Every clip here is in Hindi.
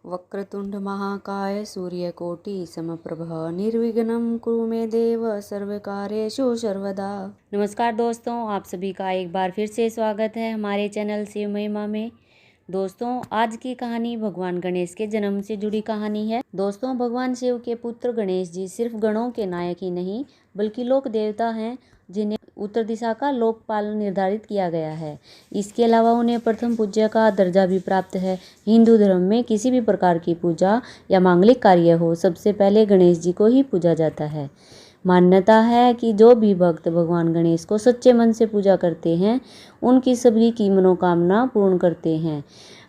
वक्रतुंड महाकाय सूर्यकोटि समप्रभ निर्विघ्नं कुरु मे देव सर्वकार्येषु सर्वदा। नमस्कार दोस्तों, आप सभी का एक बार फिर से स्वागत है हमारे चैनल शिव महिमा में। दोस्तों, आज की कहानी भगवान गणेश के जन्म से जुड़ी कहानी है। दोस्तों, भगवान शिव के पुत्र गणेश जी सिर्फ गणों के नायक ही नहीं बल्कि लोक देवता हैं, जिन्हें उत्तर दिशा का लोकपाल निर्धारित किया गया है। इसके अलावा उन्हें प्रथम पूज्य का दर्जा भी प्राप्त है। हिंदू धर्म में किसी भी प्रकार की पूजा या मांगलिक कार्य हो, सबसे पहले गणेश जी को ही पूजा जाता है। मान्यता है कि जो भी भक्त भगवान गणेश को सच्चे मन से पूजा करते हैं, उनकी सभी की मनोकामना पूर्ण करते हैं।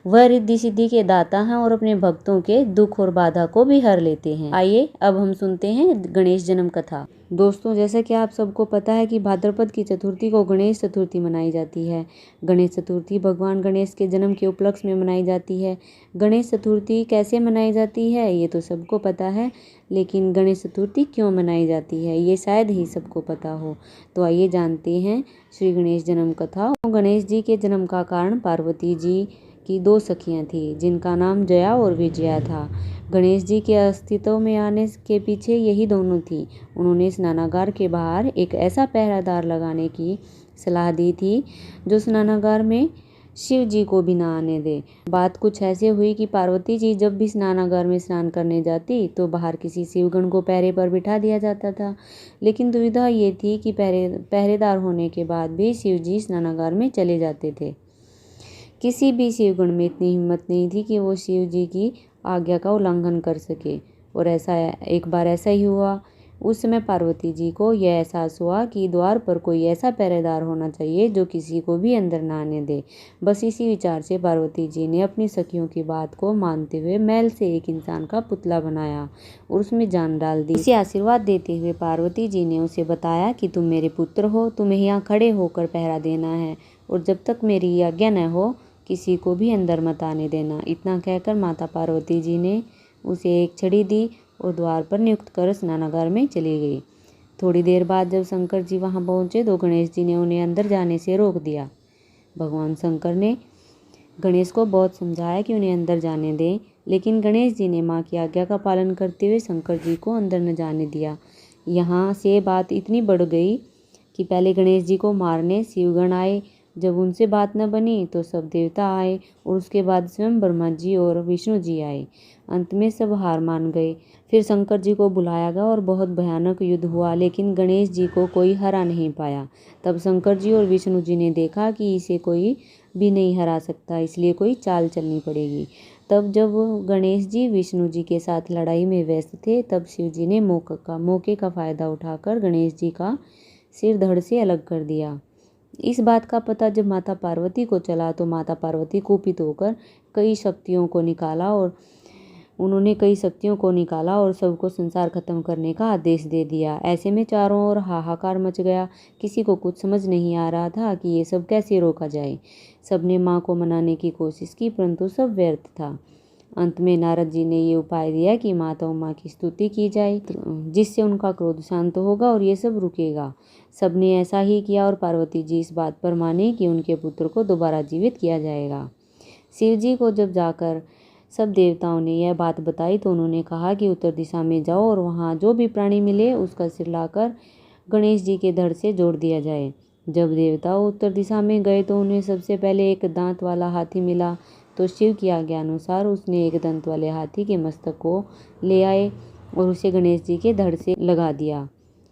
वह रिद्धि सिद्धि के दाता हैं और अपने भक्तों के दुख और बाधा को भी हर लेते हैं। आइए अब हम सुनते हैं गणेश जन्म कथा। दोस्तों, जैसा कि आप सबको पता है कि भाद्रपद की चतुर्थी को गणेश चतुर्थी मनाई जाती है। गणेश चतुर्थी भगवान गणेश के जन्म के उपलक्ष्य में मनाई जाती है। गणेश चतुर्थी कैसे मनाई जाती है ये तो सबको पता है, लेकिन गणेश चतुर्थी क्यों मनाई जाती है ये शायद ही सबको पता हो। तो आइए जानते हैं श्री गणेश जन्म कथा। गणेश जी के जन्म का कारण पार्वती जी की दो सखियां थी, जिनका नाम जया और विजया था। गणेश जी के अस्तित्व में आने के पीछे यही दोनों थी। उन्होंने स्नानागार के बाहर एक ऐसा पहरादार लगाने की सलाह दी थी जो स्नानागार में शिव जी को भी ना आने दे। बात कुछ ऐसे हुई कि पार्वती जी जब भी स्नानागार में स्नान करने जाती तो बाहर किसी शिवगण को पहरे पर बिठा दिया जाता था, लेकिन दुविधा ये थी कि पहरेदार होने के बाद भी शिव जी स्नानागार में चले जाते थे। किसी भी शिवगण में इतनी हिम्मत नहीं थी कि वो शिव जी की आज्ञा का उल्लंघन कर सके। और एक बार ऐसा ही हुआ। उस समय पार्वती जी को यह एहसास हुआ कि द्वार पर कोई ऐसा पहरेदार होना चाहिए जो किसी को भी अंदर ना आने दे। बस इसी विचार से पार्वती जी ने अपनी सखियों की बात को मानते हुए मैल से एक इंसान का पुतला बनाया और उसमें जान डाल दी। उसे आशीर्वाद देते हुए पार्वती जी ने उसे बताया कि तुम मेरे पुत्र हो, तुम्हें यहाँ खड़े होकर पहरा देना है और जब तक मेरी आज्ञा न हो किसी को भी अंदर मत आने देना। इतना कहकर माता पार्वती जी ने उसे एक छड़ी दी और द्वार पर नियुक्त कर स्नानागार में चली गई। थोड़ी देर बाद जब शंकर जी वहां पहुंचे तो गणेश जी ने उन्हें अंदर जाने से रोक दिया। भगवान शंकर ने गणेश को बहुत समझाया कि उन्हें अंदर जाने दें, लेकिन गणेश जी ने माँ की आज्ञा का पालन करते हुए शंकर जी को अंदर न जाने दिया। यहाँ से बात इतनी बढ़ गई कि पहले गणेश जी को मारने शिवगण आए। जब उनसे बात न बनी तो सब देवता आए और उसके बाद स्वयं ब्रह्मा जी और विष्णु जी आए। अंत में सब हार मान गए। फिर शंकर जी को बुलाया गया और बहुत भयानक युद्ध हुआ, लेकिन गणेश जी को कोई हरा नहीं पाया। तब शंकर जी और विष्णु जी ने देखा कि इसे कोई भी नहीं हरा सकता, इसलिए कोई चाल चलनी पड़ेगी। तब जब गणेश जी विष्णु जी के साथ लड़ाई में व्यस्त थे, तब शिव जी ने मौके का फायदा उठाकर गणेश जी का सिर धड़ से अलग कर दिया। इस बात का पता जब माता पार्वती को चला तो माता पार्वती कुपित होकर कई शक्तियों को निकाला और सबको संसार खत्म करने का आदेश दे दिया। ऐसे में चारों ओर हाहाकार मच गया। किसी को कुछ समझ नहीं आ रहा था कि ये सब कैसे रोका जाए। सबने माँ को मनाने की कोशिश की, परंतु सब व्यर्थ था। अंत में नारद जी ने ये उपाय दिया कि माता उमा की स्तुति की जाए, जिससे उनका क्रोध शांत होगा और ये सब रुकेगा। सबने ऐसा ही किया और पार्वती जी इस बात पर माने कि उनके पुत्र को दोबारा जीवित किया जाएगा। शिव जी को जब जाकर सब देवताओं ने यह बात बताई तो उन्होंने कहा कि उत्तर दिशा में जाओ और वहाँ जो भी प्राणी मिले उसका सिर लाकर गणेश जी के धड़ से जोड़ दिया जाए। जब देवता उत्तर दिशा में गए तो उन्हें सबसे पहले एक दांत वाला हाथी मिला, तो शिव की आज्ञा अनुसार उसने एक दंत वाले हाथी के मस्तक को ले आए और उसे गणेश जी के धड़ से लगा दिया।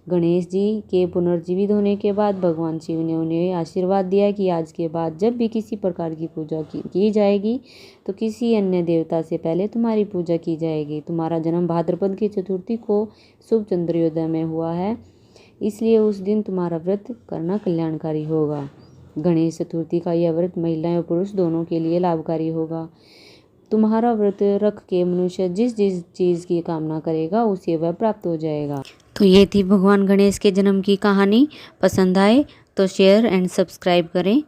गणेश जी के पुनर्जीवित होने के बाद भगवान शिव ने उन्हें आशीर्वाद दिया कि आज के बाद जब भी किसी प्रकार की पूजा की जाएगी तो किसी अन्य देवता से पहले तुम्हारी पूजा की जाएगी। तुम्हारा जन्म भाद्रपद की चतुर्थी को शुभ चंद्रोदय में हुआ है, इसलिए उस दिन तुम्हारा व्रत करना कल्याणकारी होगा। गणेश चतुर्थी का यह व्रत महिलाएं और पुरुष दोनों के लिए लाभकारी होगा। तुम्हारा व्रत रख के मनुष्य जिस जिस चीज़ की कामना करेगा उसे वह प्राप्त हो जाएगा। तो ये थी भगवान गणेश के जन्म की कहानी। पसंद आए तो शेयर एंड सब्सक्राइब करें।